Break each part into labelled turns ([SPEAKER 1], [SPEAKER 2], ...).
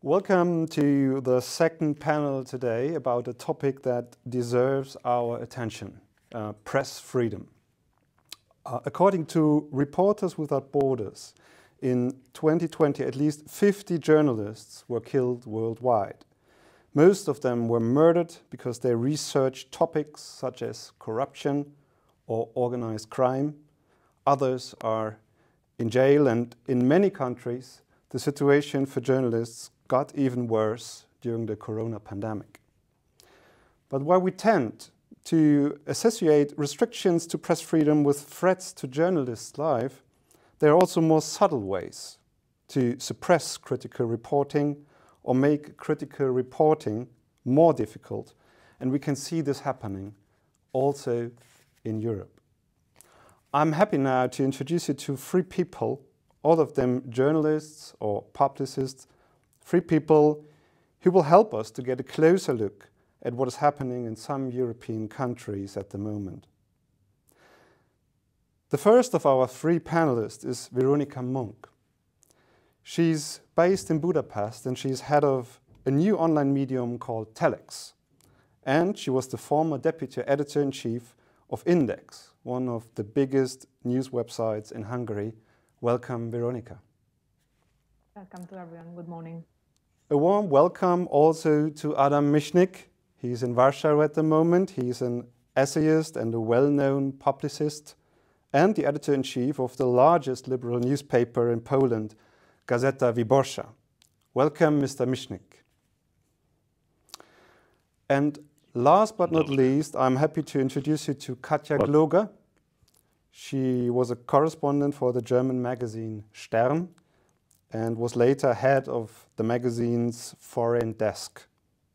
[SPEAKER 1] Welcome to the second panel today about a topic that deserves our attention, press freedom. According to Reporters Without Borders, in 2020 at least 50 journalists were killed worldwide. Most of them were murdered because they researched topics such as corruption or organized crime. Others are in jail, and in many countries the situation for journalists got even worse during the corona pandemic. But while we tend to associate restrictions to press freedom with threats to journalists' life, there are also more subtle ways to suppress critical reporting or make critical reporting more difficult, and we can see this happening also in Europe. I'm happy now to introduce you to three people, all of them journalists or publicists, three people who will help us to get a closer look at what is happening in some European countries at the moment. The first of our three panelists is Veronica Monk. She's based in Budapest and she's head of a new online medium called Telex. And she was the former deputy editor-in-chief of Index, one of the biggest news websites in Hungary. Welcome, Veronica.
[SPEAKER 2] Welcome to everyone. Good morning.
[SPEAKER 1] A warm welcome also to Adam Michnik. He's in Warsaw at the moment. He's an essayist and a well-known publicist and the editor-in-chief of the largest liberal newspaper in Poland, Gazeta Wyborcza. Welcome, Mr. Michnik. And last but not least, I'm happy to introduce you to Katja Gloger. She was a correspondent for the German magazine Stern and was later head of the magazine's foreign desk.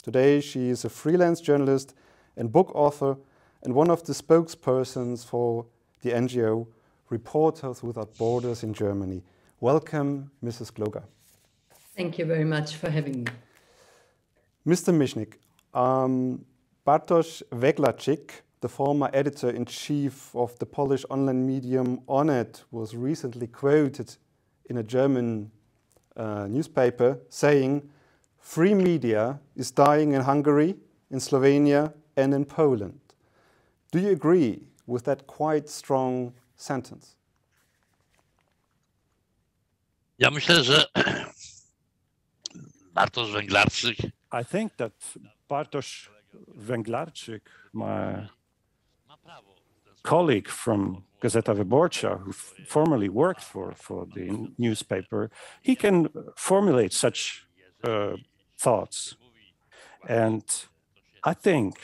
[SPEAKER 1] Today, she is a freelance journalist and book author and one of the spokespersons for the NGO Reporters Without Borders in Germany. Welcome, Mrs. Gloger.
[SPEAKER 3] Thank you very much for having me.
[SPEAKER 1] Mr. Michnik, Bartosz Weglarczyk, the former editor-in-chief of the Polish online medium ohne, was recently quoted in a German newspaper saying, "Free media is dying in Hungary, in Slovenia and in Poland." Do you agree with that quite strong sentence?
[SPEAKER 4] Ja myślę, że Bartosz Węglarczyk.
[SPEAKER 5] I think that Bartosz Węglarczyk, my colleague from Gazeta Wyborcza, who formerly worked for the newspaper, he can formulate such thoughts. And I think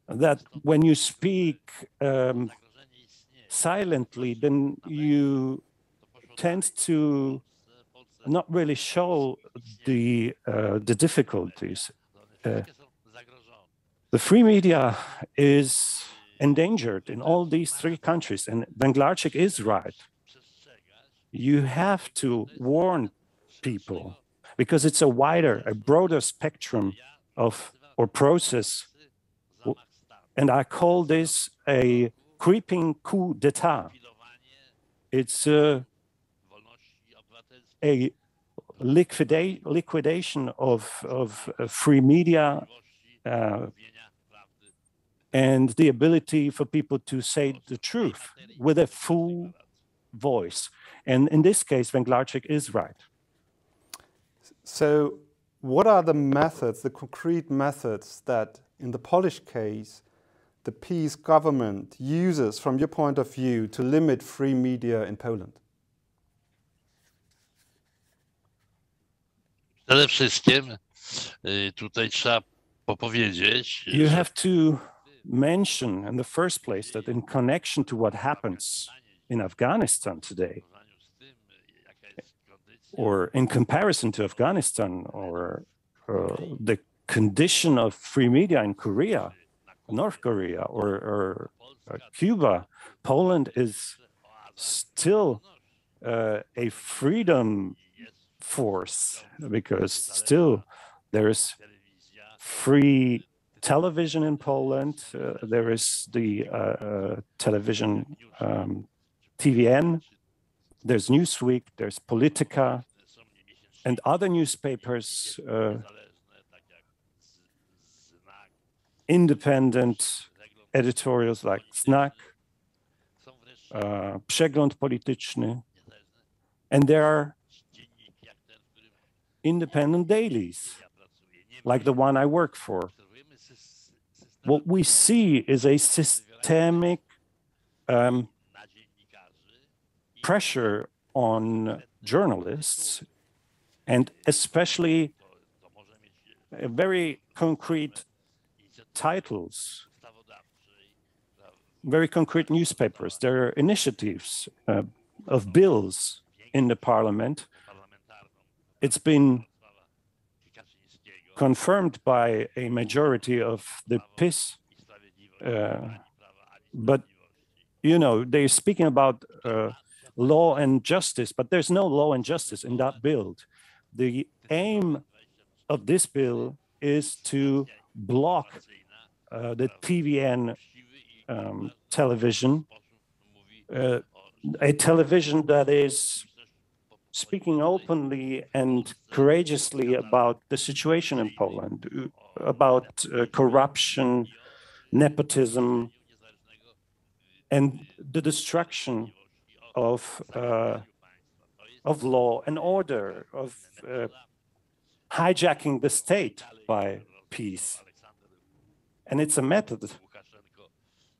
[SPEAKER 5] that when you speak silently, then you tend to not really show the difficulties. The free media is endangered in all these three countries, and Węglarczyk is right. You have to warn people because it's a broader spectrum of or process, and I call this a creeping coup d'etat. It's a liquidation of free media and the ability for people to say the truth with a full voice. And in this case, Węglarczyk is right.
[SPEAKER 1] So what are the methods, the concrete methods that in the Polish case, the PiS government uses from your point of view to limit free media in Poland?
[SPEAKER 4] Przede wszystkim tutaj trzeba powiedzieć,
[SPEAKER 5] you have to mention in the first place that in connection to what happens in Afghanistan today, or in comparison to Afghanistan, or the condition of free media in Korea, North Korea, or Cuba, Poland is still a freedom force, because still there's free television in Poland, there is the television TVN, there's Newsweek, there's Politika, and other newspapers, independent editorials like Znak, Przegląd Polityczny, and there are independent dailies, like the one I work for. What we see is a systemic pressure on journalists, and especially very concrete titles, very concrete newspapers. There are initiatives of bills in the parliament. It's been confirmed by a majority of the PiS, but you know, they're speaking about law and justice, but there's no law and justice in that bill. The aim of this bill is to block the TVN television, a television that is speaking openly and courageously about the situation in Poland, about corruption, nepotism, and the destruction of law and order, of hijacking the state by peace. And it's a method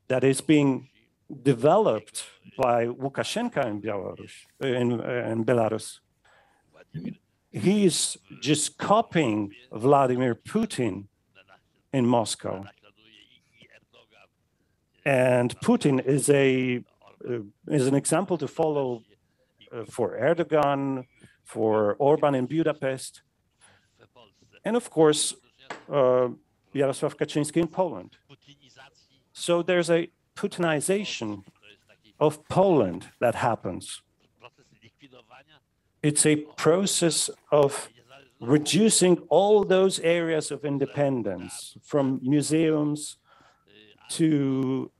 [SPEAKER 5] that is being developed by Łukaszenka in Belarus. He's just copying Vladimir Putin in Moscow. And Putin is an example to follow for Erdogan, for Orban in Budapest, and of course, Jarosław Kaczyński in Poland. So there's a Putinization of Poland that happens. It's a process of reducing all those areas of independence, from museums to,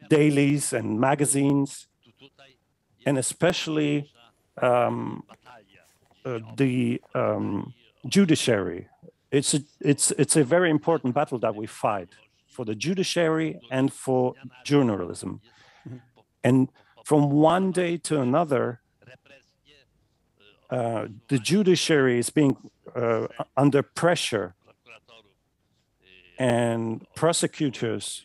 [SPEAKER 5] dailies and magazines, and especially the judiciary. It's a very important battle that we fight for the judiciary and for journalism. And from one day to another, the judiciary is being under pressure, and prosecutors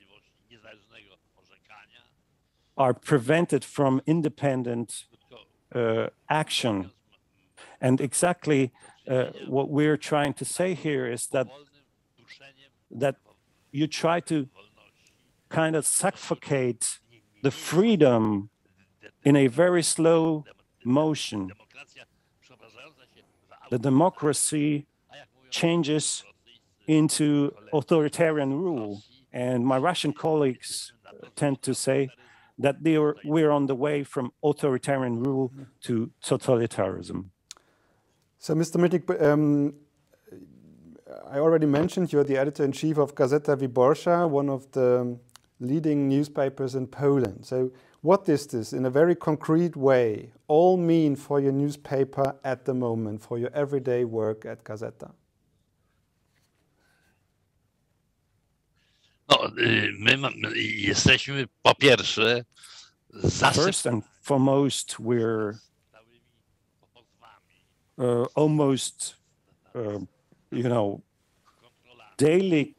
[SPEAKER 5] are prevented from independent action. And exactly what we're trying to say here is that you try to kind of suffocate the freedom in a very slow motion. The democracy changes into authoritarian rule. And my Russian colleagues tend to say that we're on the way from authoritarian rule to totalitarianism.
[SPEAKER 1] So, Mr. Michnik, I already mentioned you're the editor-in-chief of Gazeta Wyborcza, one of the leading newspapers in Poland. So what does this, in a very concrete way, all mean for your newspaper at the moment, for your everyday work at Gazeta?
[SPEAKER 4] No, my jesteśmy po pierwsze
[SPEAKER 5] First and foremost, we're almost, daily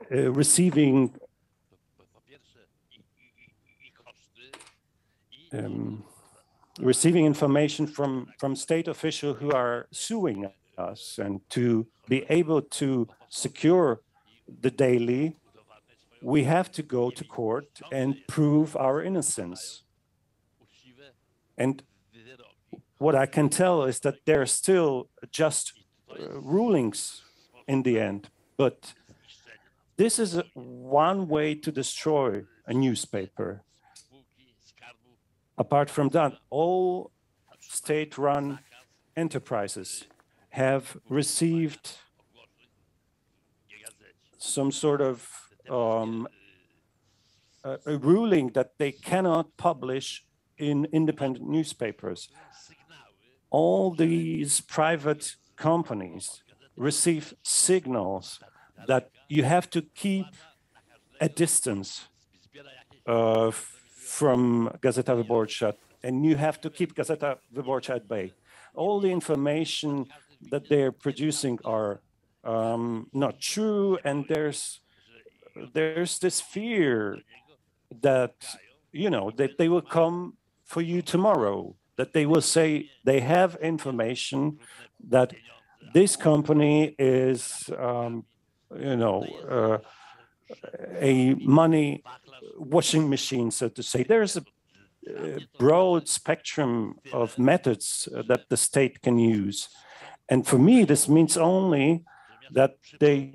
[SPEAKER 5] receiving information from state officials who are suing us, and to be able to secure the daily, we have to go to court and prove our innocence. And what I can tell is that there are still just rulings in the end, but this is one way to destroy a newspaper. Apart from that, all state-run enterprises have received some sort of a ruling that they cannot publish in independent newspapers. All these private companies receive signals that you have to keep a distance from Gazeta Wyborcza, and you have to keep Gazeta Wyborcza at bay. All the information that they're producing are not true, and there's this fear that, you know, that they will come for you tomorrow, that they will say they have information that this company is, you know, a money washing machine, so to say. There's a broad spectrum of methods that the state can use. And for me, this means only that they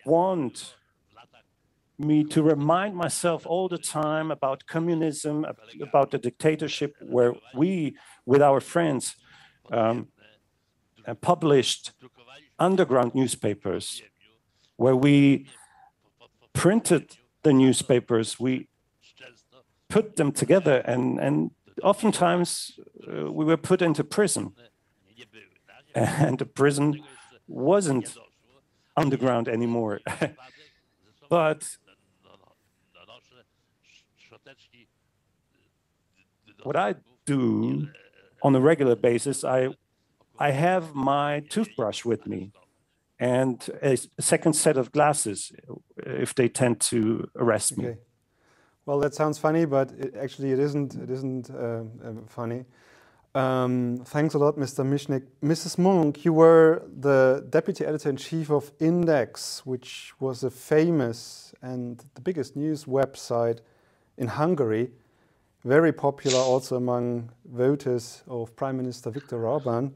[SPEAKER 5] want me to remind myself all the time about communism, about the dictatorship, where we, with our friends, published underground newspapers, where we printed the newspapers, we put them together, and oftentimes we were put into prison. And the prison wasn't underground anymore. But what I do on a regular basis, I have my toothbrush with me and a second set of glasses if they tend to arrest me.
[SPEAKER 1] Okay. Well, that sounds funny, but actually it isn't. It isn't funny. Thanks a lot, Mr. Michnik. Mrs. Munk, you were the deputy editor-in-chief of Index, which was a famous and the biggest news website in Hungary, very popular also among voters of Prime Minister Viktor Orbán.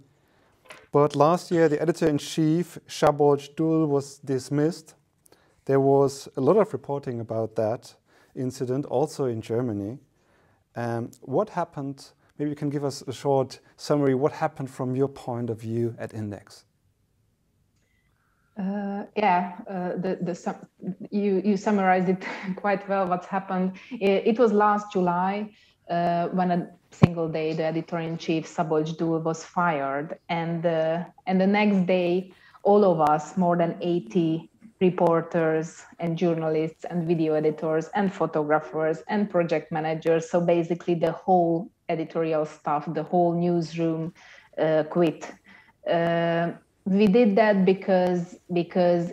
[SPEAKER 1] But last year, the editor-in-chief, Szabolcs Dul, was dismissed. There was a lot of reporting about that incident, also in Germany. What happened? Maybe you can give us a short summary. What happened from your point of view at Index?
[SPEAKER 2] You summarized it quite well. What's happened? It was last July when a single day the editor-in-chief Szabolcs Dul was fired, and the next day, all of us, more than 80 reporters and journalists and video editors and photographers and project managers, so basically the whole editorial staff, the whole newsroom quit. We did that because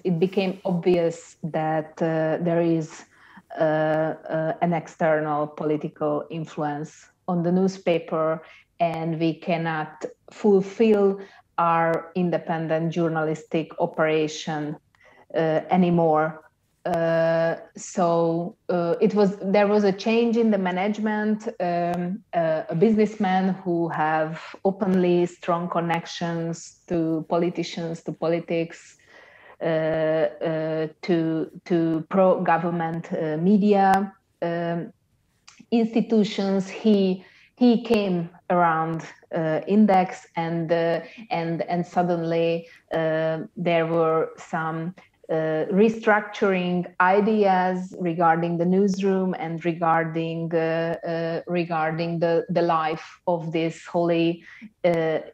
[SPEAKER 2] it became obvious that there is an external political influence on the newspaper, and we cannot fulfill our independent journalistic operation anymore. There was a change in the management, a businessman who have openly strong connections to politicians, to politics, to pro-government media institutions. He came around Index, and suddenly there were some restructuring ideas regarding the newsroom and regarding the life of this wholly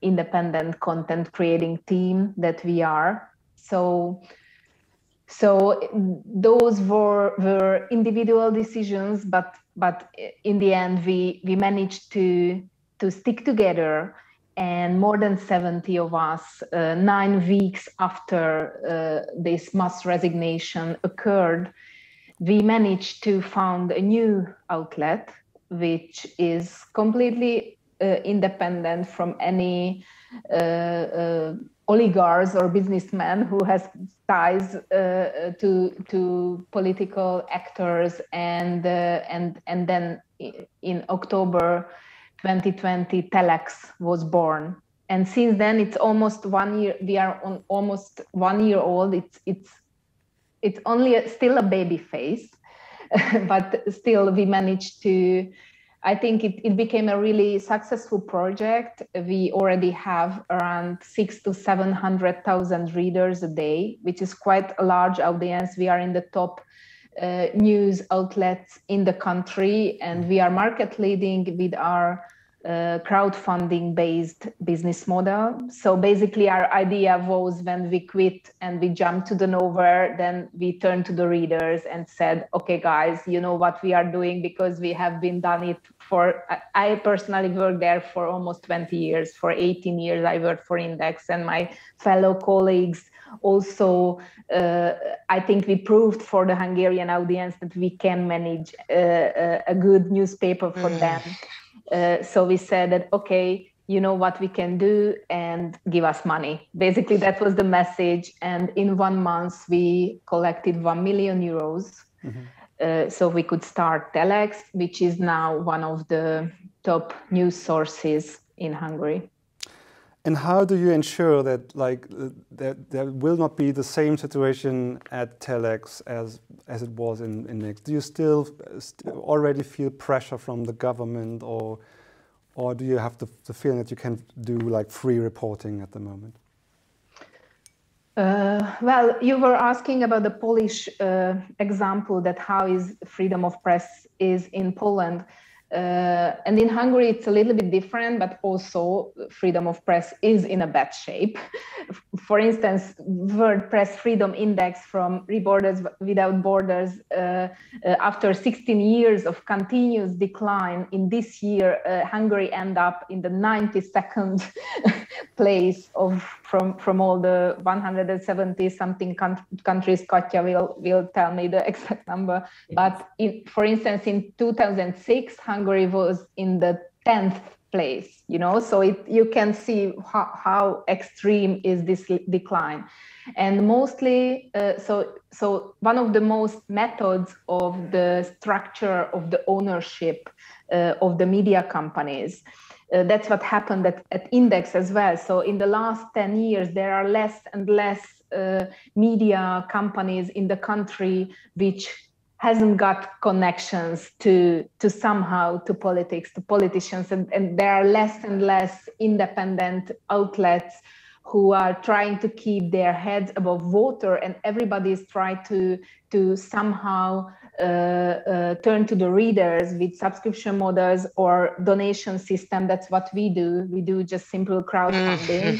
[SPEAKER 2] independent content creating team that we are. So those were individual decisions, but in the end we managed to stick together. And more than 70 of us, 9 weeks after this mass resignation occurred, we managed to found a new outlet, which is completely independent from any oligarchs or businessmen who has ties to political actors. And then in October 2020, Telex was born, and since then it's almost 1 year. We are on almost 1 year old. It's only still a baby face, but still we managed to. I think it became a really successful project. We already have around 600,000 to 700,000 readers a day, which is quite a large audience. We are in the top news outlets in the country, and we are market leading with our crowdfunding-based business model. So basically our idea was, when we quit and we jumped to the nowhere, then we turned to the readers and said, okay, guys, you know what we are doing, because we have been done it for, I personally worked there for almost 20 years. For 18 years, I worked for Index, and my fellow colleagues also, I think we proved for the Hungarian audience that we can manage a good newspaper for them. So we said that, okay, you know what we can do, and give us money. Basically, that was the message. And in 1 month, we collected 1 million euros. So we could start Telex, which is now one of the top news sources in Hungary.
[SPEAKER 1] And how do you ensure that, that there will not be the same situation at Telex as it was in Index? Do you still already feel pressure from the government, or do you have the feeling that you can do free reporting at the moment?
[SPEAKER 2] Well, you were asking about the Polish example, that how is freedom of press is in Poland. And in Hungary, it's a little bit different, but also freedom of press is in a bad shape. For instance, World Press Freedom Index from Reporters Without Borders, after 16 years of continuous decline, in this year, Hungary ended up in the 92nd place from all the 170 something countries. Katja will tell me the exact number. But for instance, in 2006, Hungary was in the 10th place, so you can see how extreme is this decline. And mostly, so one of the most methods of the structure of the ownership of the media companies, that's what happened at Index as well. So in the last 10 years, there are less and less media companies in the country which hasn't got connections to somehow to politics, to politicians, and there are less and less independent outlets who are trying to keep their heads above water, and everybody is trying to somehow turn to the readers with subscription models or donation system. That's what we do. We do just simple crowdfunding,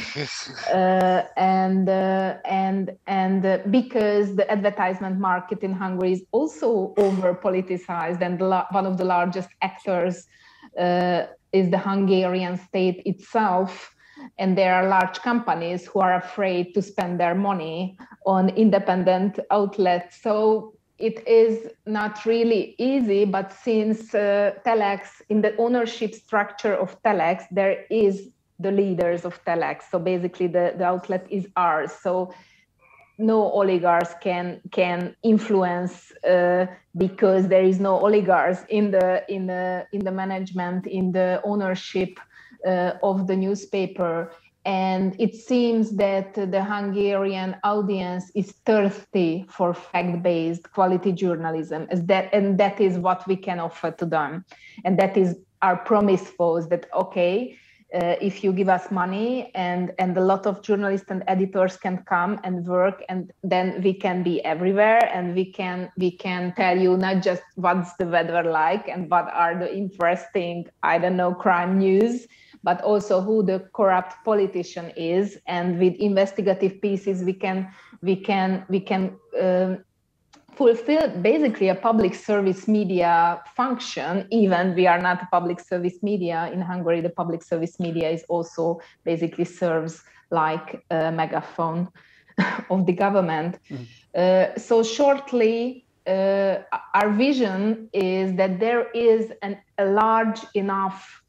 [SPEAKER 2] and because the advertisement market in Hungary is also over politicized, and one of the largest actors is the Hungarian state itself. And there are large companies who are afraid to spend their money on independent outlets. So it is not really easy, but since Telex, in the ownership structure of Telex, there is the leaders of Telex. So basically the outlet is ours. So no oligarchs can influence because there is no oligarchs in the management, in the ownership of the newspaper. And it seems that the Hungarian audience is thirsty for fact-based quality journalism, and that is what we can offer to them. And that is our promise was that, okay, if you give us money and a lot of journalists and editors can come and work, and then we can be everywhere, and we can tell you not just what's the weather like and what are the interesting, I don't know, crime news, but also who the corrupt politician is. And with investigative pieces, we can fulfill basically a public service media function. Even we are not a public service media in Hungary. The public service media is also basically serves like a megaphone of the government. So shortly, our vision is that there is a large enough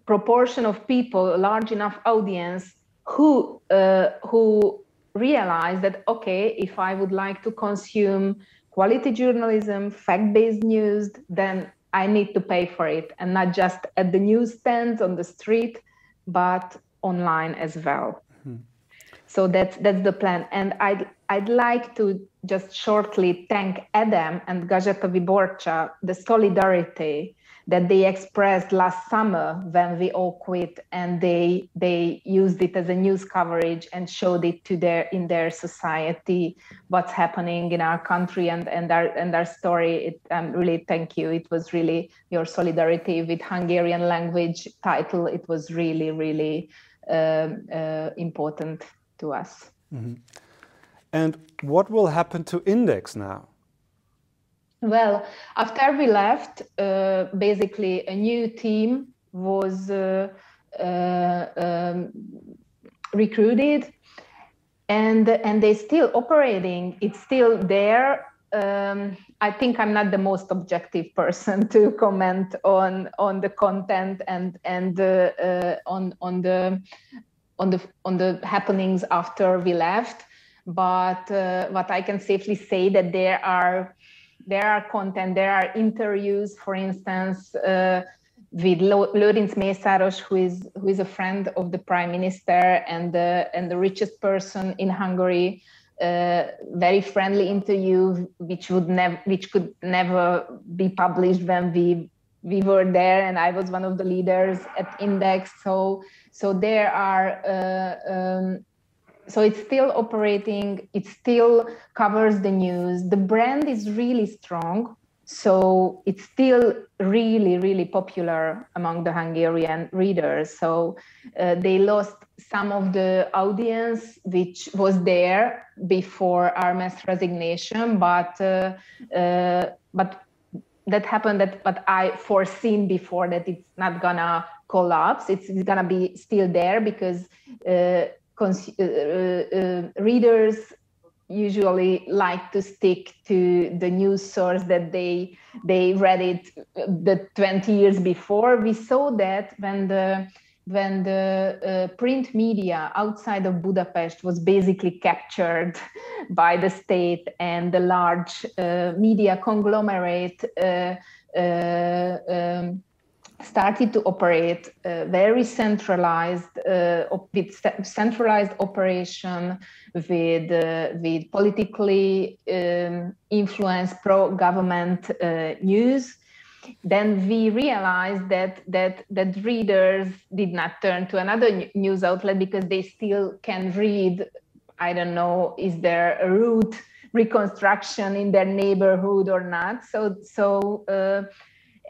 [SPEAKER 2] proportion of people, a large enough audience who realize that, okay, if I would like to consume quality journalism, fact-based news, then I need to pay for it, and not just at the newsstands on the street, but online as well. So that's the plan. And I'd like to just shortly thank Adam and Gazeta Wyborcza, the solidarity that they expressed last summer when we all quit, and they used it as a news coverage and showed it to in their society, what's happening in our country and our story. Really thank you. It was really your solidarity with Hungarian language title. It was really, really important to us.
[SPEAKER 1] Mm-hmm. And what will happen to Index now?
[SPEAKER 2] Well, after we left, basically a new team was recruited, and they're still operating. It's still there. I think I'm not the most objective person to comment on the content and on the happenings after we left. But what I can safely say that there are content, there are interviews, for instance, with Lőrinc Mészáros, who is a friend of the Prime Minister and the richest person in Hungary. Very friendly interview, which could never be published when we were there, and I was one of the leaders at Index. So there are. So it's still operating, it still covers the news. The brand is really strong. So it's still really, really popular among the Hungarian readers. So they lost some of the audience, which was there before our mass resignation, but that happened, but I foreseen before that it's not gonna collapse. It's gonna be still there because readers usually like to stick to the news source that they read it the 20 years before. We saw that when the print media outside of Budapest was basically captured by the state, and the large media conglomerate started to operate very centralized, with centralized operation, with politically influenced pro-government news. Then we realized that readers did not turn to another news outlet because they still can read, I don't know, is there a route reconstruction in their neighborhood or not?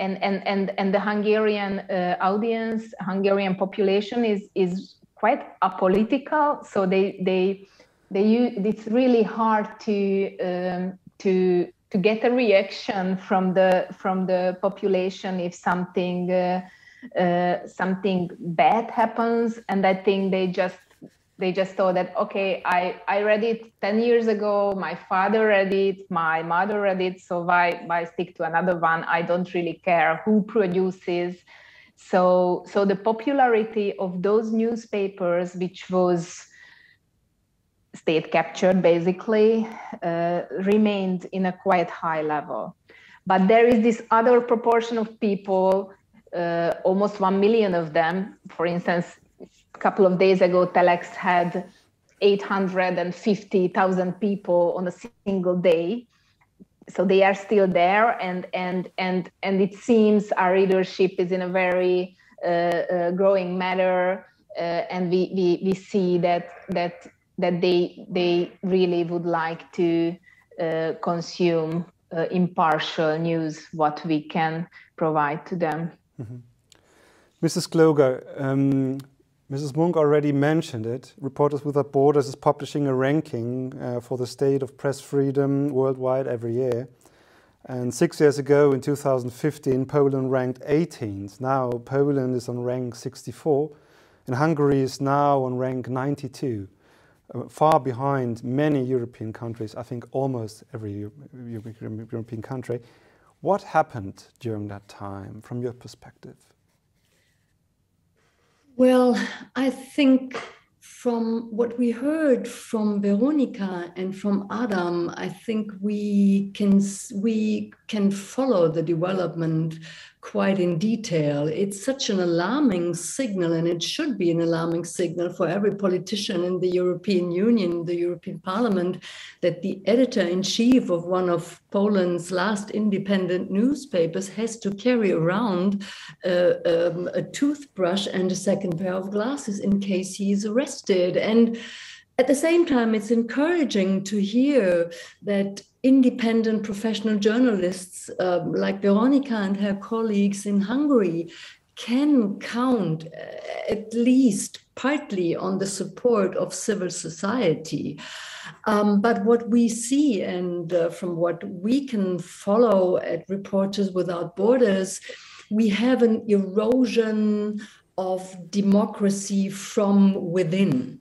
[SPEAKER 2] And the Hungarian audience, Hungarian population is quite apolitical. So it's really hard to get a reaction from the population if something bad happens. And I think they just thought that, okay, I read it 10 years ago, my father read it, my mother read it, so why stick to another one? I don't really care who produces. So the popularity of those newspapers, which was state captured basically, remained in a quite high level. But there is this other proportion of people, almost 1 million of them. For instance, a couple of days ago, Telex had 850,000 people on a single day. So they are still there, and it seems our readership is in a very growing manner, and we see that they really would like to consume impartial news, what we can provide to them.
[SPEAKER 1] Mm-hmm. Mrs. Gloger, Mrs. Munk already mentioned it. Reporters Without Borders is publishing a ranking for the state of press freedom worldwide every year. And 6 years ago, in 2015, Poland ranked 18th. Now Poland is on rank 64, and Hungary is now on rank 92, far behind many European countries, I think almost every European country. What happened during that time, from your perspective?
[SPEAKER 3] Well, I think from what we heard from Veronica and from Adam, I think we can follow the development quite in detail. It's such an alarming signal, and it should be an alarming signal for every politician in the European Union, the European Parliament, that the editor-in-chief of one of Poland's last independent newspapers has to carry around a toothbrush and a second pair of glasses in case he is arrested. And at the same time, it's encouraging to hear that independent professional journalists like Veronica and her colleagues in Hungary can count at least partly on the support of civil society. But what we see, and from what we can follow at Reporters Without Borders, we have an erosion of democracy from within.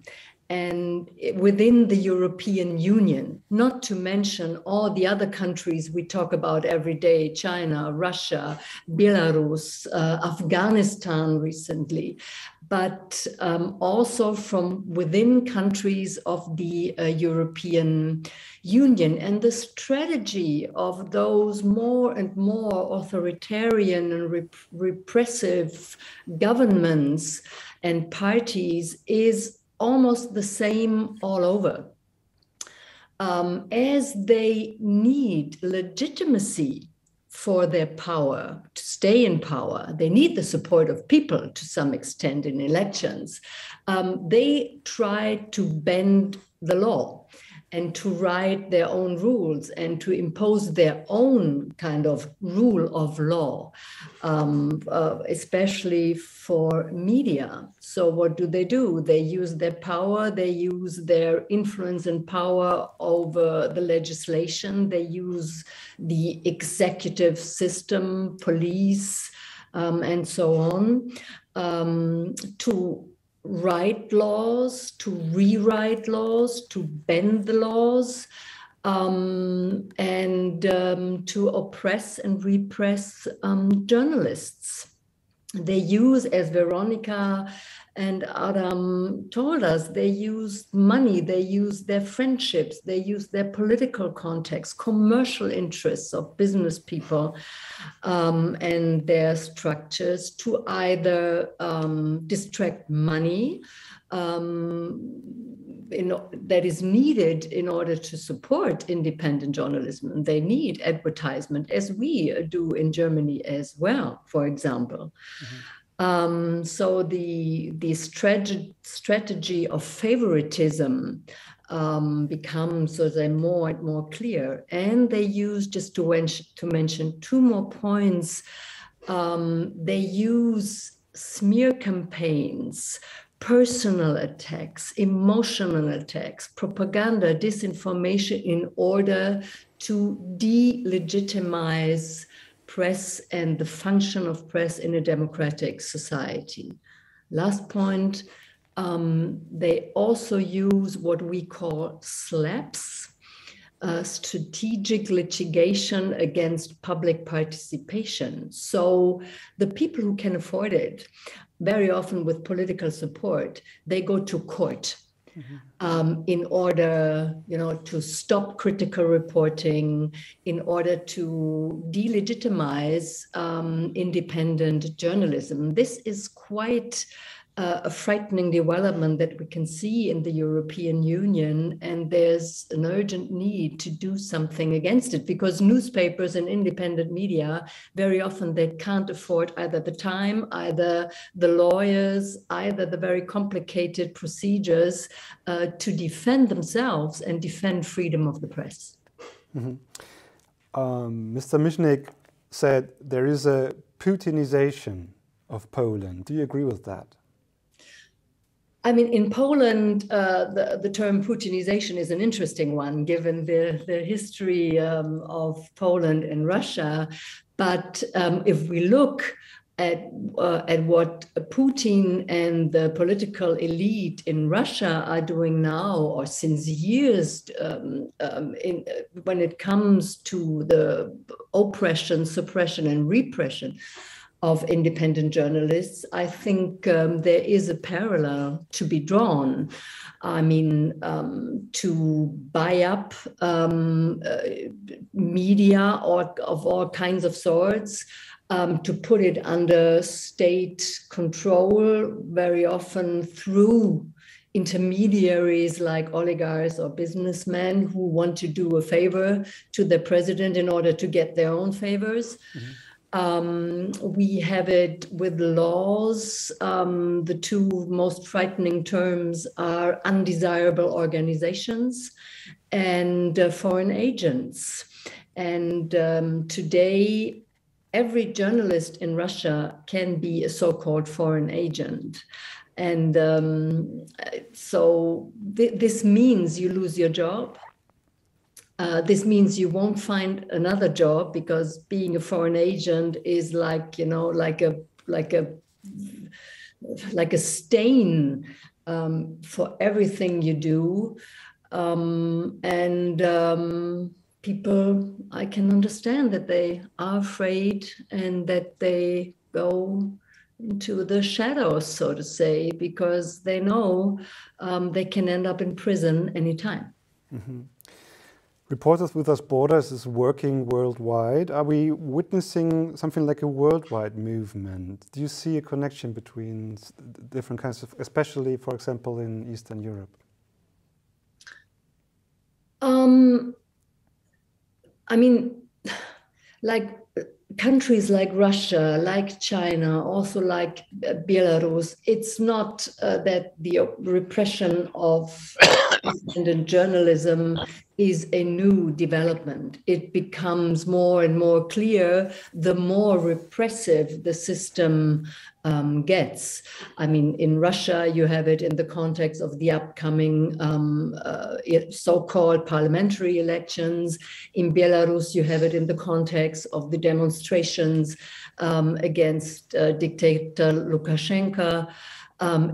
[SPEAKER 3] And within the European Union, not to mention all the other countries we talk about every day, China, Russia, Belarus, Afghanistan recently, but also from within countries of the European Union. And the strategy of those more and more authoritarian and repressive governments and parties is almost the same all over. As they need legitimacy for their power, to stay in power, they need the support of people to some extent in elections. They try to bend the law and to write their own rules and to impose their own kind of rule of law, especially for media. So what do? They use their power, they use their influence and power over the legislation, they use the executive system, police, and so on, to write laws, to rewrite laws, to bend the laws, and to oppress and repress journalists. They use, as Veronica and Adam told us, they use money, they use their friendships, they use their political context, commercial interests of business people, and their structures to either distract money that is needed in order to support independent journalism. They need advertisement, as we do in Germany as well, for example. Mm-hmm. So the strategy of favoritism becomes, so they're more and more clear. And they use, just to mention two more points, they use smear campaigns, personal attacks, emotional attacks, propaganda, disinformation in order to delegitimize press and the function of press in a democratic society. Last point, they also use what we call SLAPs, strategic litigation against public participation. So the people who can afford it, very often with political support, they go to court in order, to stop critical reporting, in order to delegitimize independent journalism. This is quite a frightening development that we can see in the European Union, and there's an urgent need to do something against it, because newspapers and independent media, very often they can't afford either the time, either the lawyers, either the very complicated procedures to defend themselves and defend freedom of the press.
[SPEAKER 1] Mm-hmm. Mr. Michnik said there is a Putinization of Poland. Do you agree with that?
[SPEAKER 3] I mean, in Poland, the term Putinization is an interesting one, given the history of Poland and Russia. But if we look at what Putin and the political elite in Russia are doing now, or since years, when it comes to the oppression, suppression, and repression of independent journalists, I think there is a parallel to be drawn. I mean, to buy up media of all kinds of sorts, to put it under state control, very often through intermediaries like oligarchs or businessmen who want to do a favor to the president in order to get their own favors. We have it with laws. The two most frightening terms are undesirable organizations and foreign agents. And today, every journalist in Russia can be a so-called foreign agent. And so this means you lose your job. This means you won't find another job, because being a foreign agent is like, you know, like a stain for everything you do. People, I can understand that they are afraid and that they go into the shadows, so to say, because they know they can end up in prison anytime.
[SPEAKER 1] Mm-hmm. Reporters Without Borders is working worldwide. Are we witnessing something like a worldwide movement? Do you see a connection between different kinds of, especially, for example, in Eastern Europe?
[SPEAKER 3] I mean, like countries like Russia, like China, also like Belarus, it's not that the repression of independent journalism is a new development. It becomes more and more clear the more repressive the system gets. I mean, in Russia, you have it in the context of the upcoming so-called parliamentary elections. In Belarus, you have it in the context of the demonstrations against dictator Lukashenko.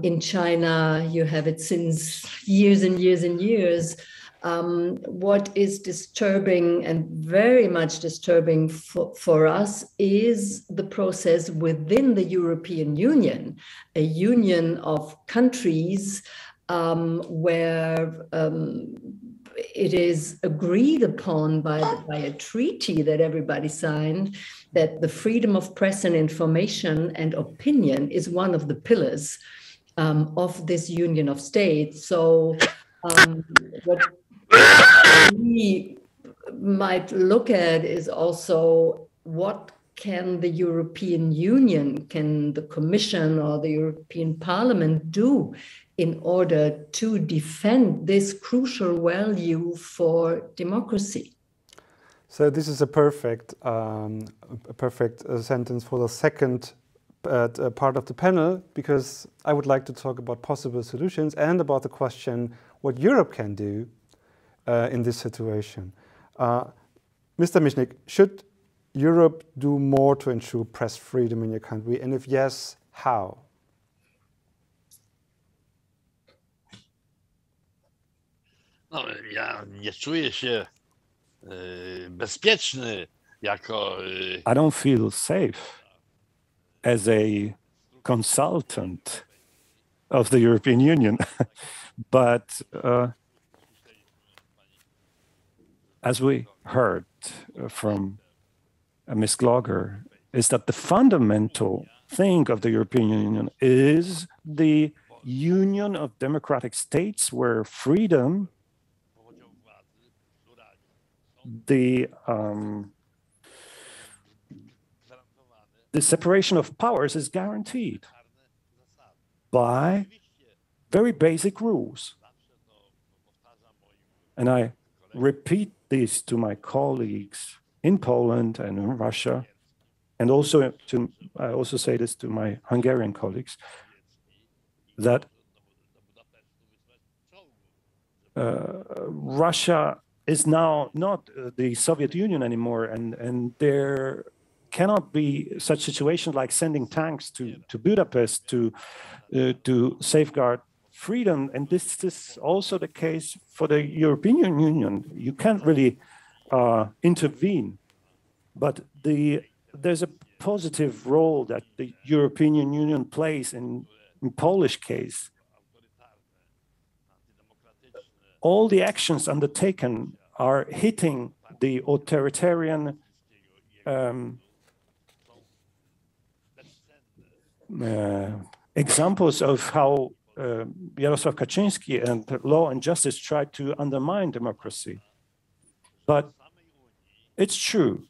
[SPEAKER 3] In China, you have it since years and years and years. What is disturbing and very much disturbing for us is the process within the European Union, a union of countries where it is agreed upon by a treaty that everybody signed that the freedom of press and information and opinion is one of the pillars of this union of states. So what we might look at is also what can the European Union, can the Commission or the European Parliament do in order to defend this crucial value for democracy?
[SPEAKER 1] So this is a perfect sentence for the second part of the panel, because I would like to talk about possible solutions and about the question what Europe can do in this situation. Mr. Michnik, should Europe do more to ensure press freedom in your country? And if yes, how?
[SPEAKER 4] No, ja nie czuję się bezpieczny jako...
[SPEAKER 5] I don't feel safe as a consultant of the European Union, but as we heard from Ms. Gloger, is that the fundamental thing of the European Union is the union of democratic states where freedom, the separation of powers is guaranteed by very basic rules. And I repeat this to my colleagues in Poland and in Russia, and also I also say this to my Hungarian colleagues, that Russia is now not the Soviet Union anymore, and there cannot be such situations like sending tanks to Budapest to safeguard freedom. And this is also the case for the European Union. You can't really intervene, but there's a positive role that the European Union plays in Polish case. All the actions undertaken are hitting the authoritarian examples of how Jarosław Kaczyński and Law and Justice tried to undermine democracy. But it's true.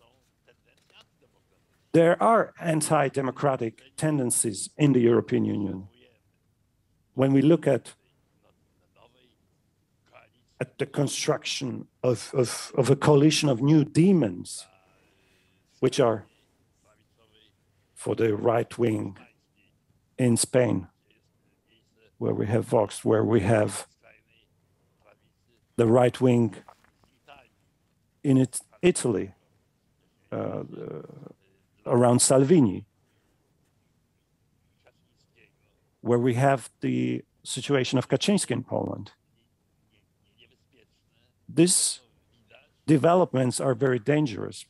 [SPEAKER 5] There are anti-democratic tendencies in the European Union. When we look at the construction of a coalition of new demons, which are for the right wing in Spain, where we have Vox, where we have the right wing in Italy, around Salvini, where we have the situation of Kaczyński in Poland. These developments are very dangerous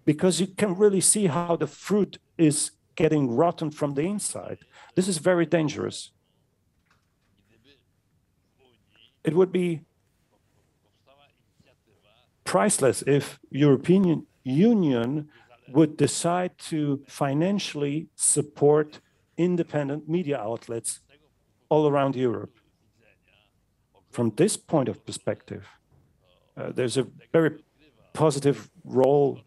[SPEAKER 5] because you can really see how the fruit is getting rotten from the inside. This is very dangerous. It would be priceless if European Union would decide to financially support independent media outlets all around Europe. From this point of perspective, there's a very positive role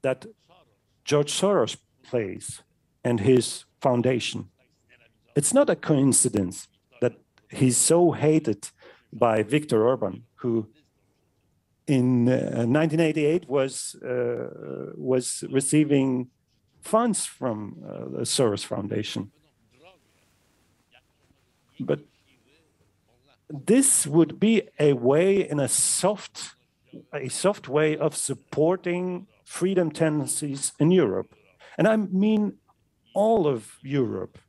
[SPEAKER 5] that George Soros plays and his foundation. It's not a coincidence that he's so hated by Viktor Orban, who in 1988 was receiving funds from the Soros Foundation. But this would be a way, in a soft way of supporting freedom tendencies in Europe. And I mean all of Europe,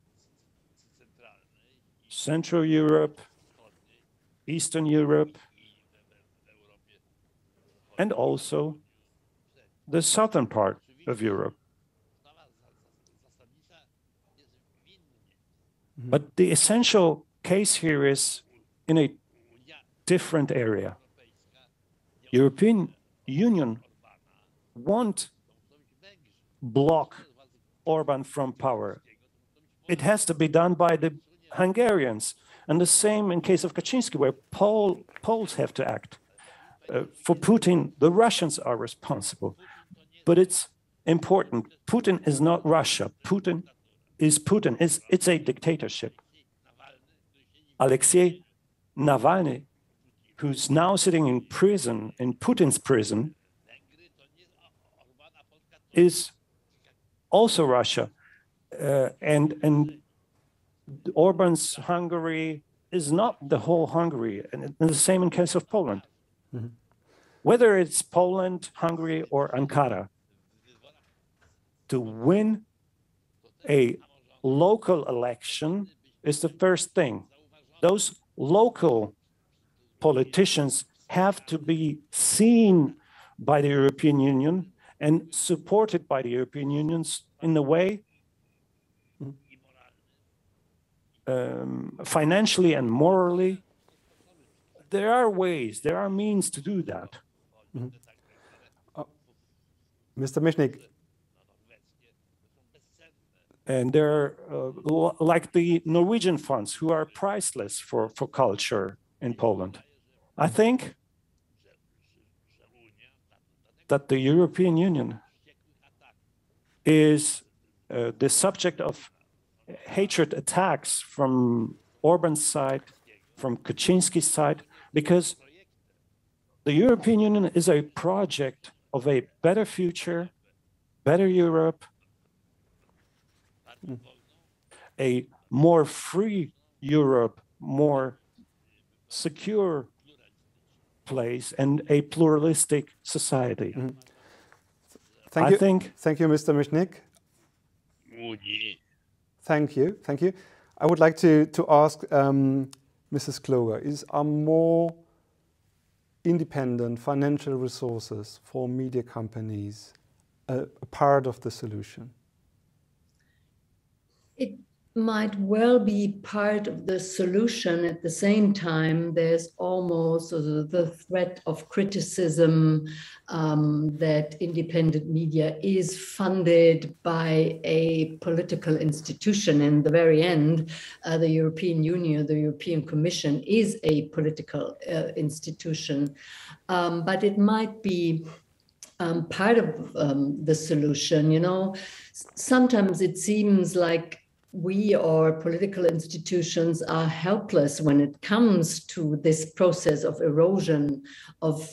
[SPEAKER 5] Central Europe, Eastern Europe, and also the southern part of Europe. But the essential case here is in a different area. European Union won't block Orban from power. It has to be done by the Hungarians. And the same in case of Kaczynski, where Poles have to act. For Putin, the Russians are responsible. But it's important. Putin is not Russia. Putin is Putin. It's a dictatorship. Alexei Navalny, who's now sitting in prison, in Putin's prison, is also Russia. And Orban's Hungary is not the whole Hungary. And the same in case of Poland. Mm-hmm. Whether it's Poland, Hungary, or Ankara, to win a local election is the first thing. Those local politicians have to be seen by the European Union and supported by the European Union in the way financially and morally. There are ways, there are means to do that.
[SPEAKER 1] Mm-hmm. Mr. Michnik.
[SPEAKER 5] And there are like the Norwegian funds who are priceless for culture in Poland. I think that the European Union is the subject of hatred attacks from Orban's side, from Kaczynski's side, because the European Union is a project of a better future, better Europe, a more free Europe, more secure place, and a pluralistic society.
[SPEAKER 1] Mm-hmm. Thank you, Mr. Michnik. Thank you. I would like to ask Mrs. Gloger, are more independent financial resources for media companies a part of the solution?
[SPEAKER 3] might well be part of the solution. At the same time, there's almost the threat of criticism that independent media is funded by a political institution. In the very end, the European Union, the European Commission is a political institution, but it might be part of the solution. You know, sometimes it seems like we or political institutions are helpless when it comes to this process of erosion of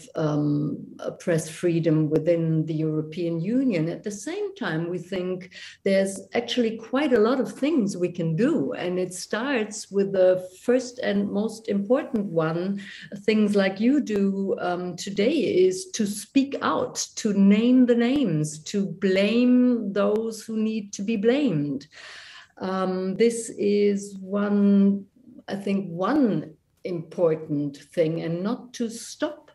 [SPEAKER 3] press freedom within the European Union. At the same time, we think there's actually quite a lot of things we can do. And it starts with the first and most important one, things like you do today, is to speak out, to name the names, to blame those who need to be blamed. This is one important thing, and not to stop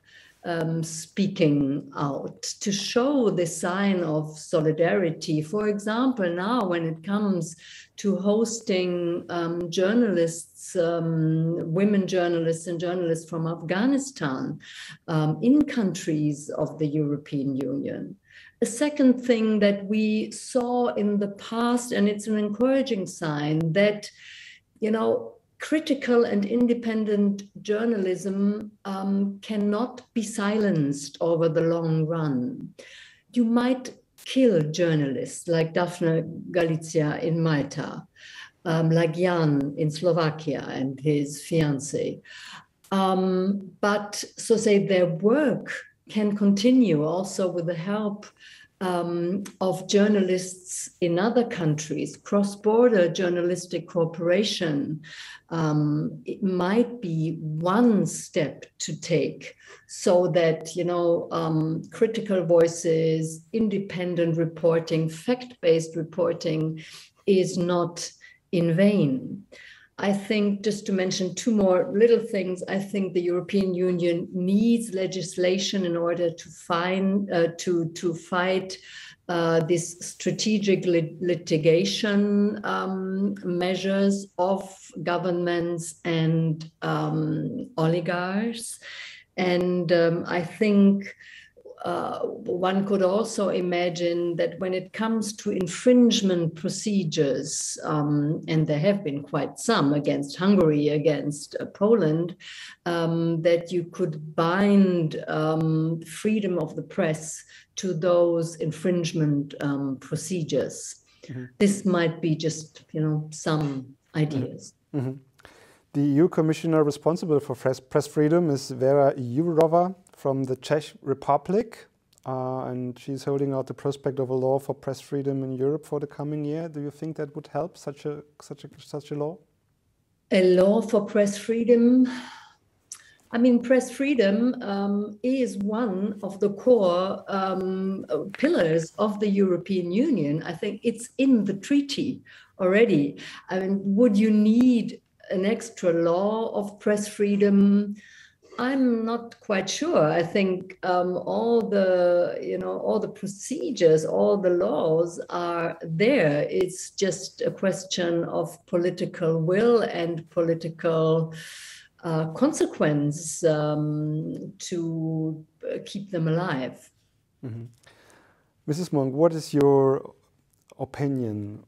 [SPEAKER 3] speaking out, to show the sign of solidarity. For example, now when it comes to hosting journalists, women journalists and journalists from Afghanistan in countries of the European Union. A second thing that we saw in the past, and it's an encouraging sign, that, you know, critical and independent journalism cannot be silenced over the long run. You might kill journalists like Daphne Galizia in Malta, like Jan in Slovakia and his fiancée. But so say their work can continue also with the help of journalists in other countries, cross-border journalistic cooperation. It might be one step to take so that, you know, critical voices, independent reporting, fact-based reporting is not in vain. I think, just to mention two more little things, I think the European Union needs legislation in order to fight this strategic litigation measures of governments and oligarchs. And I think one could also imagine that when it comes to infringement procedures, and there have been quite some against Hungary, against Poland, that you could bind freedom of the press to those infringement procedures. Mm-hmm. This might be just, you know, some ideas.
[SPEAKER 1] Mm-hmm. The EU commissioner responsible for press freedom is Vera Jourová from the Czech Republic, and she's holding out the prospect of a law for press freedom in Europe for the coming year. Do you think that would help, such a law?
[SPEAKER 3] A law for press freedom? I mean, press freedom is one of the core pillars of the European Union. I think it's in the treaty already. I mean, would you need an extra law of press freedom? I'm not quite sure. I think all the procedures, all the laws are there. It's just a question of political will and political consequence to keep them alive.
[SPEAKER 1] Mm-hmm. Mrs. Monk, what is your opinion?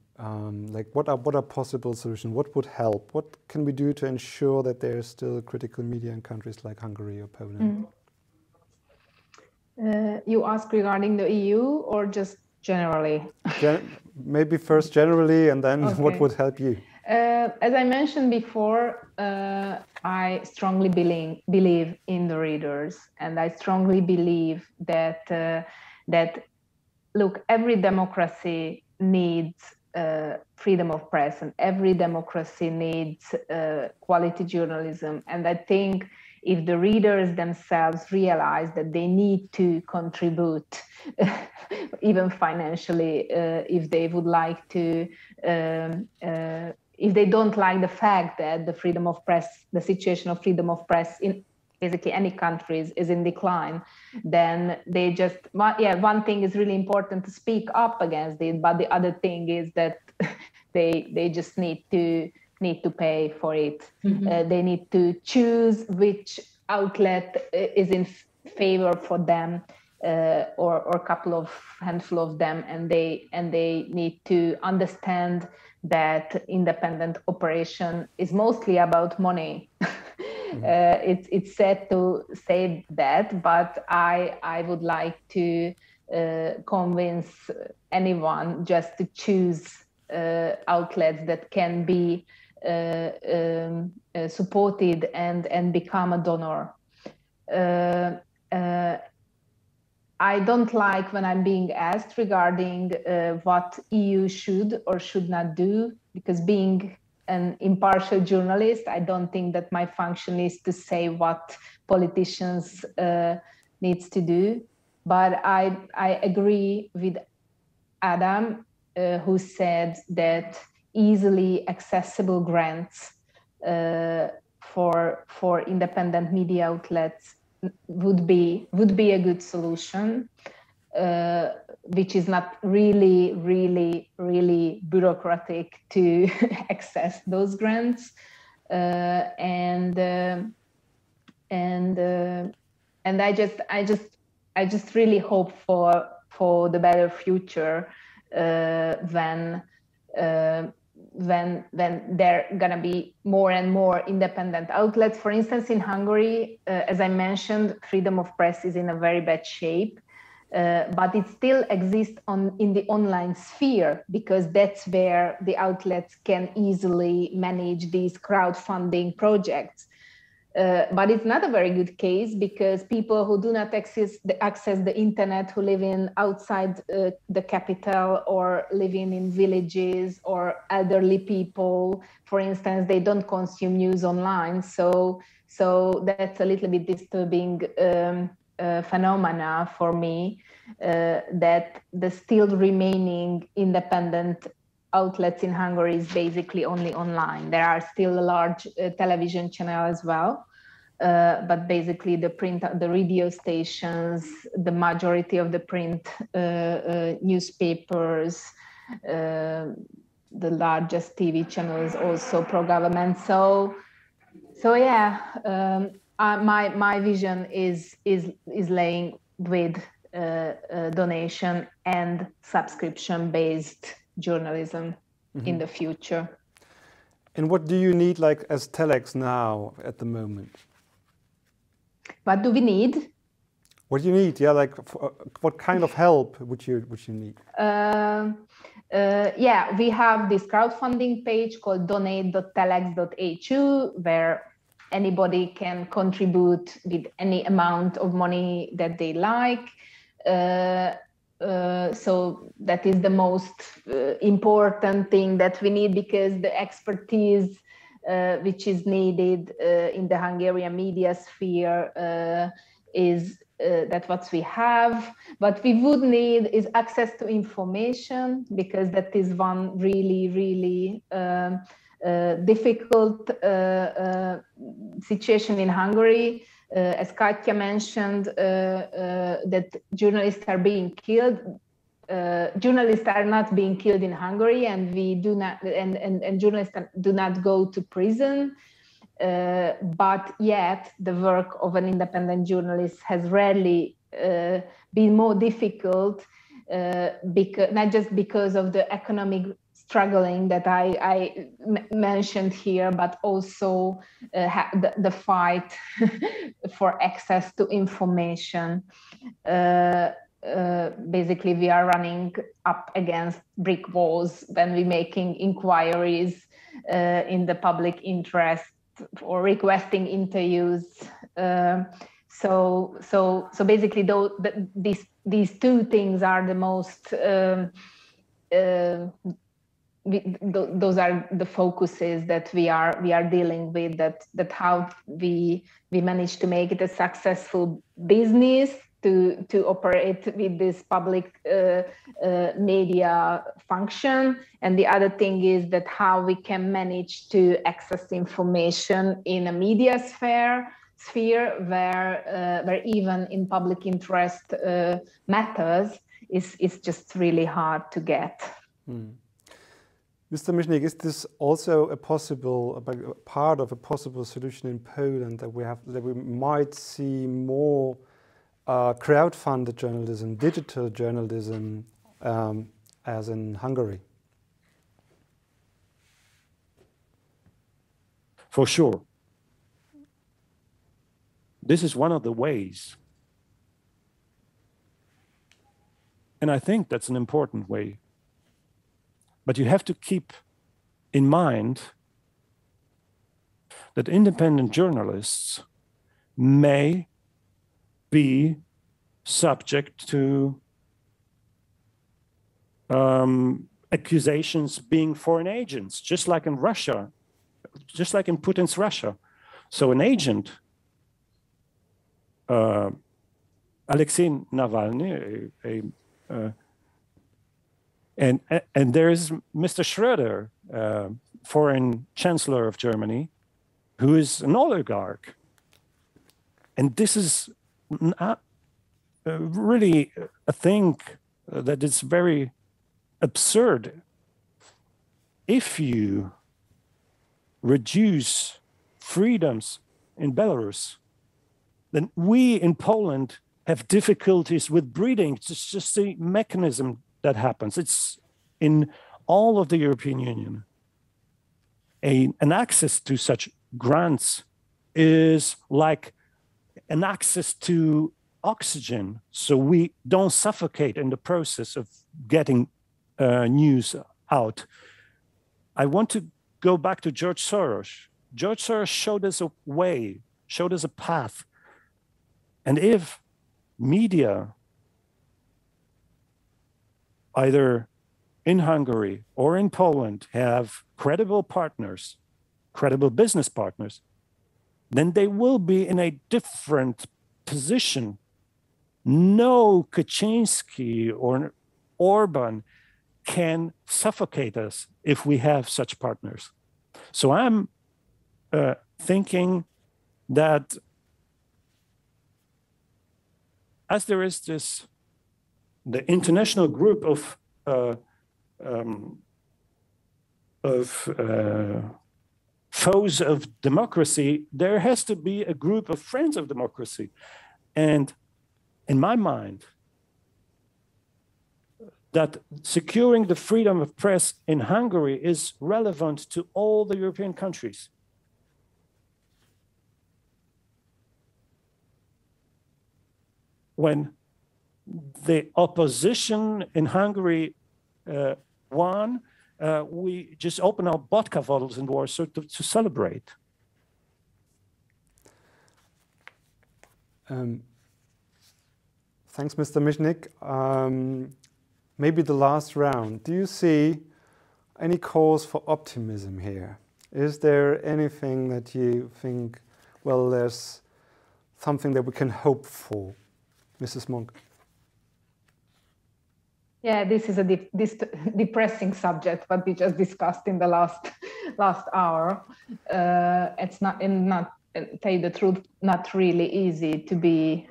[SPEAKER 1] What are possible solutions? What would help? What can we do to ensure that there is still critical media in countries like Hungary or Poland?
[SPEAKER 2] You ask regarding the EU or just generally?
[SPEAKER 1] Maybe first generally, and then okay. What would help you?
[SPEAKER 2] As I mentioned before, I strongly believe in the readers, and I strongly believe that look, every democracy needs freedom of press, and every democracy needs quality journalism. And I think if the readers themselves realize that they need to contribute, even financially, if they would like to, if they don't like the fact that the freedom of press, the situation of freedom of press in basically any countries is in decline, then they just, one thing is really important to speak up against it, but the other thing is that They just need to pay for it. They need to choose which outlet is in favor for them, or a handful of them, and they need to understand that independent operation is mostly about money. It's sad to say that, but I would like to convince anyone just to choose outlets that can be supported and become a donor. I don't like when I'm being asked regarding what EU should or should not do, because being an impartial journalist, I don't think that my function is to say what politicians needs to do. But I agree with Adam, who said that easily accessible grants for independent media outlets would be a good solution, which is not really bureaucratic to access those grants, and I just really hope for the better future when there are going to be more and more independent outlets. For instance, in Hungary, as I mentioned, freedom of press is in a very bad shape, but it still exists in the online sphere, because that's where the outlets can easily manage these crowdfunding projects. But it's not a very good case, because people who do not access the internet, who live outside the capital or living in villages, or elderly people, for instance, they don't consume news online. So that's a little bit disturbing phenomena for me, that the still remaining independent outlets in Hungary is basically only online. There are still a large television channel as well, but basically the radio stations, the majority of the print newspapers, the largest TV channels, also pro-government. So yeah, my vision is laying with donation and subscription-based journalism in the future.
[SPEAKER 1] And what do you need, like, as Telex now at the moment?
[SPEAKER 2] What do we need?
[SPEAKER 1] What do you need? Yeah, like, what kind of help would you need?
[SPEAKER 2] Yeah, we have this crowdfunding page called donate.telex.hu, where anybody can contribute with any amount of money that they like. So that is the most important thing that we need, because the expertise which is needed in the Hungarian media sphere is that's what we have. What we would need is access to information, because that is one really difficult situation in Hungary. As Katja mentioned, that journalists are being killed. Journalists are not being killed in Hungary, and we do not, and journalists do not go to prison. But yet, the work of an independent journalist has rarely been more difficult, because not just because of the economic struggling that I mentioned here, but also the fight for access to information. Basically, we are running up against brick walls when we're making inquiries in the public interest or requesting interviews. So basically, these two things are the most. Those are the focuses that we are dealing with. That how we manage to make it a successful business to operate with this public media function, and the other thing is that how we can manage to access information in a media sphere where even in public interest matters is just really hard to get.
[SPEAKER 1] Mr. Michnik, is this also a part of a possible solution in Poland that we might see more crowd-funded journalism, digital journalism, as in Hungary?
[SPEAKER 5] For sure. This is one of the ways. And I think that's an important way. But you have to keep in mind that independent journalists may be subject to accusations being foreign agents, just like in Russia, just like in Putin's Russia. So an agent, Alexei Navalny, and there's Mr. Schröder, foreign chancellor of Germany, who is an oligarch. And this is really a thing that is very absurd. If you reduce freedoms in Belarus, then we in Poland have difficulties with breeding. It's just the mechanism that happens. It's in all of the European Union. An access to such grants is like an access to oxygen, so we don't suffocate in the process of getting news out. I want to go back to George Soros. George Soros showed us a way, showed us a path. And if media, either in Hungary or in Poland, have credible partners, credible business partners, then they will be in a different position. No Kaczynski or Orban can suffocate us if we have such partners. So I'm thinking that as there is the international group of foes of democracy, there has to be a group of friends of democracy. And in my mind, that securing the freedom of press in Hungary is relevant to all the European countries. When the opposition in Hungary won, we just open our vodka bottles in Warsaw to celebrate.
[SPEAKER 1] Thanks, Mr. Michnik. Maybe the last round. Do you see any cause for optimism here? Is there anything that you think, well, there's something that we can hope for? Mrs. Monk.
[SPEAKER 2] Yeah, this is a depressing subject, what we just discussed in the last hour. It's not tell you the truth, not really easy to be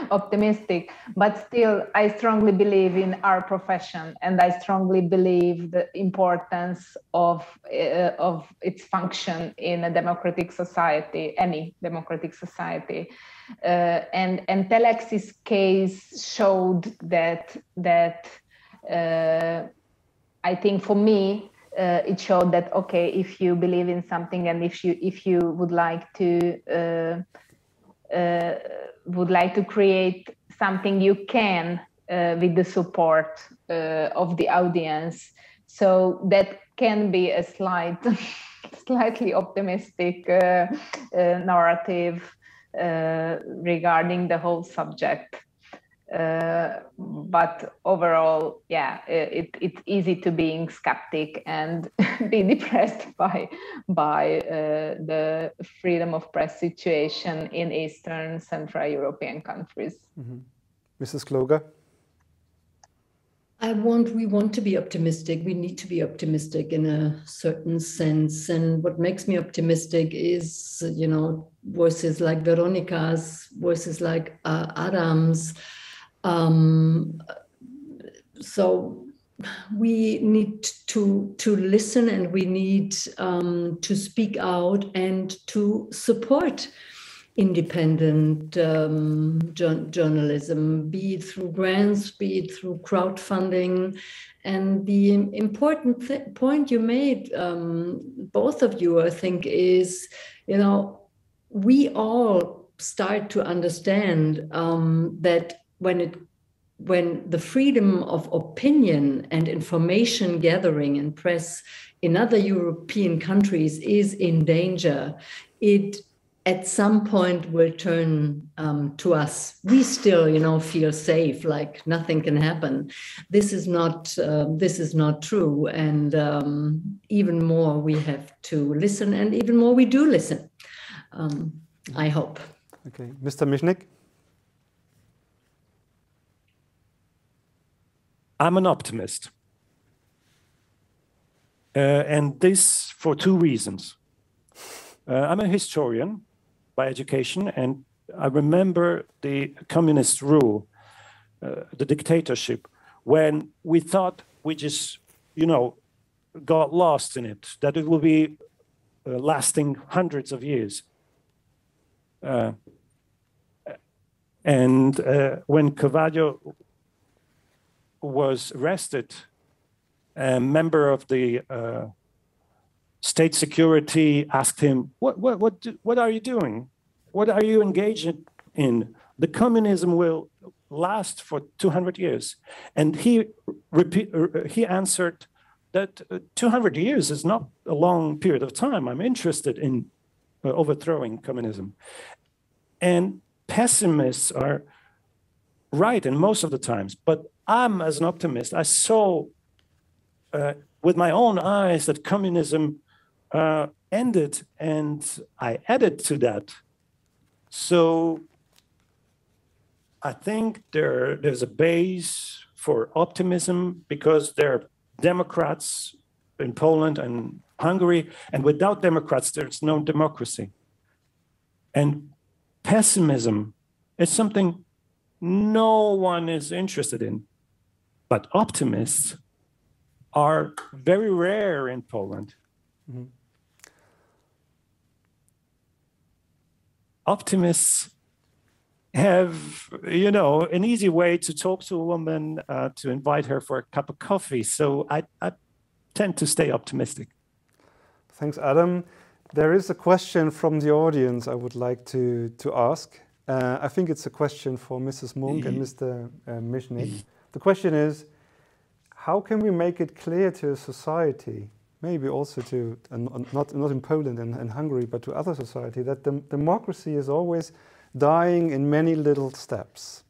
[SPEAKER 2] optimistic, but still I strongly believe in our profession, and I strongly believe the importance of its function in a democratic society, any democratic society. And Telex's case showed that I think for me, it showed that, okay, if you believe in something and if you would like to create something, you can with the support of the audience. So that can be a slightly optimistic narrative regarding the whole subject. But overall, yeah, it's easy to being skeptic and be depressed by the freedom of press situation in Eastern Central European countries.
[SPEAKER 1] Mm-hmm. Mrs. Gloger?
[SPEAKER 3] We want to be optimistic. We need to be optimistic in a certain sense. And what makes me optimistic is, voices like Veronica's, voices like Adam's. So we need to listen, and we need to speak out and to support independent journalism, be it through grants, be it through crowdfunding. And the important point you made, both of you, I think, is, we all start to understand that when the freedom of opinion and information gathering and press in other European countries is in danger, it at some point will turn to us. We still, feel safe, like nothing can happen. This is not true, and even more we have to listen, and even more we do listen. I hope.
[SPEAKER 1] Okay, Mr. Michnik.
[SPEAKER 5] I'm an optimist. And this for two reasons. I'm a historian by education, and I remember the communist rule, the dictatorship, when we thought we just, got lost in it, that it will be lasting hundreds of years. And when Carvalho was arrested, a member of the state security asked him, what are you doing? What are you engaged in? The communism will last for 200 years. And he answered that 200 years is not a long period of time. I'm interested in overthrowing communism. And pessimists are right in most of the times, but I'm, as an optimist, I saw with my own eyes that communism ended, and I added to that. So I think there's a base for optimism, because there are Democrats in Poland and Hungary, and without Democrats, there's no democracy. And pessimism is something no one is interested in. But optimists are very rare in Poland. Mm-hmm. Optimists have, an easy way to talk to a woman, to invite her for a cup of coffee. So I tend to stay optimistic.
[SPEAKER 1] Thanks, Adam. There is a question from the audience I would like to ask. I think it's a question for Mrs. Munk and Mr. Michnik. The question is, how can we make it clear to society, maybe also to, not in Poland and Hungary, but to other society, that democracy is always dying in many little steps?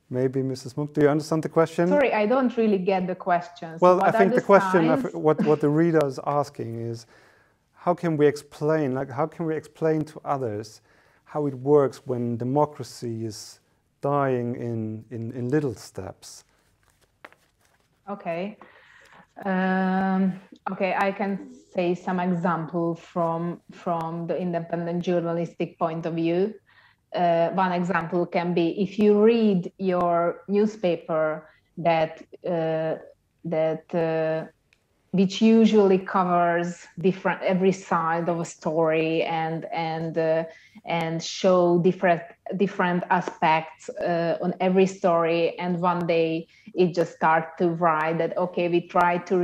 [SPEAKER 1] Maybe Mrs. Munk, do you understand the question?
[SPEAKER 2] Sorry, I don't really get the question.
[SPEAKER 1] Well, I think the question, what the reader is asking is, how can we explain to others how it works when democracy is dying in little steps?
[SPEAKER 2] Okay. Okay, I can say some example from the independent journalistic point of view. One example can be, if you read your newspaper which usually covers every side of a story and show different aspects on every story, and one day it just starts to write that, okay, we try to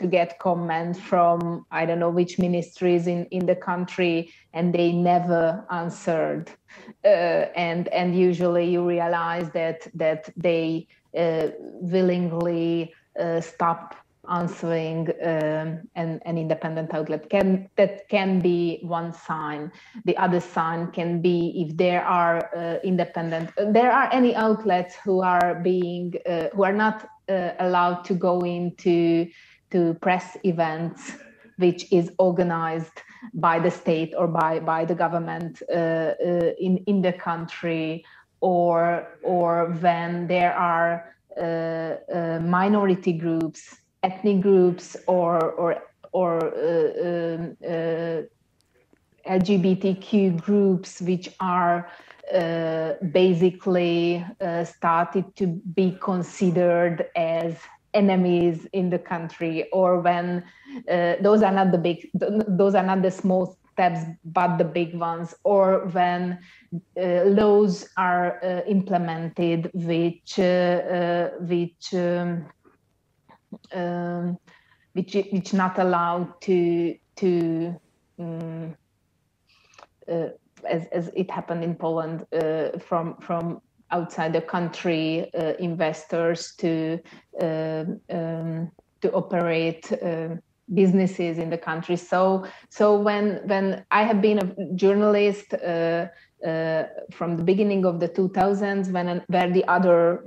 [SPEAKER 2] get comment from I don't know which ministries in the country, and they never answered, and usually you realize that they willingly stop answering an independent outlet. That can be one sign. The other sign can be if there are there are any outlets who are not allowed to go into press events which is organized by the state or by the government in the country, or when there are minority groups, ethnic groups, or LGBTQ groups which are basically started to be considered as enemies in the country, or when those are not the small steps but the big ones, or when laws are implemented which not allowed to as it happened in Poland, from outside the country investors to operate businesses in the country. So when I have been a journalist from the beginning of the 2000s, where the other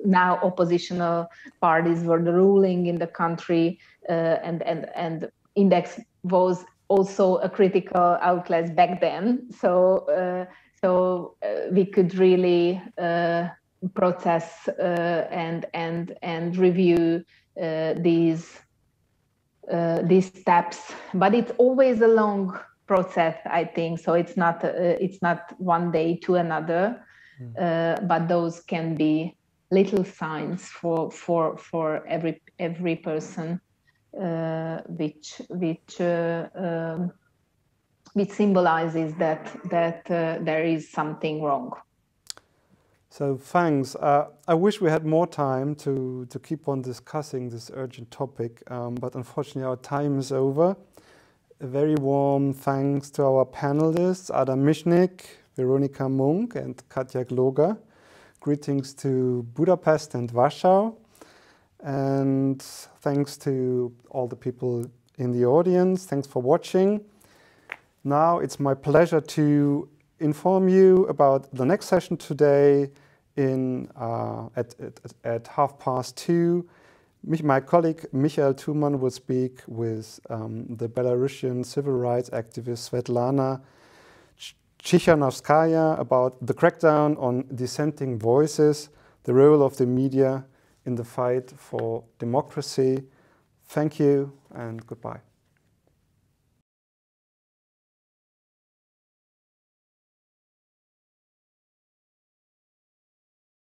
[SPEAKER 2] now oppositional parties were the ruling in the country, and Index was also a critical outlet back then. So we could really process and review these steps, but it's always a long process, I think. So it's not one day to another, but those can be little signs for every person, which symbolizes that there is something wrong.
[SPEAKER 1] So thanks. I wish we had more time to keep on discussing this urgent topic, but unfortunately our time is over. A very warm thanks to our panelists, Michnik, Veronica Monk and Katja Gloger. Greetings to Budapest and Warsaw. And thanks to all the people in the audience. Thanks for watching. Now it's my pleasure to inform you about the next session today at 2:30. My colleague Michael Thumann will speak with the Belarusian civil rights activist Svetlana Tsikhanouskaya about the crackdown on dissenting voices, the role of the media in the fight for democracy. Thank you and goodbye.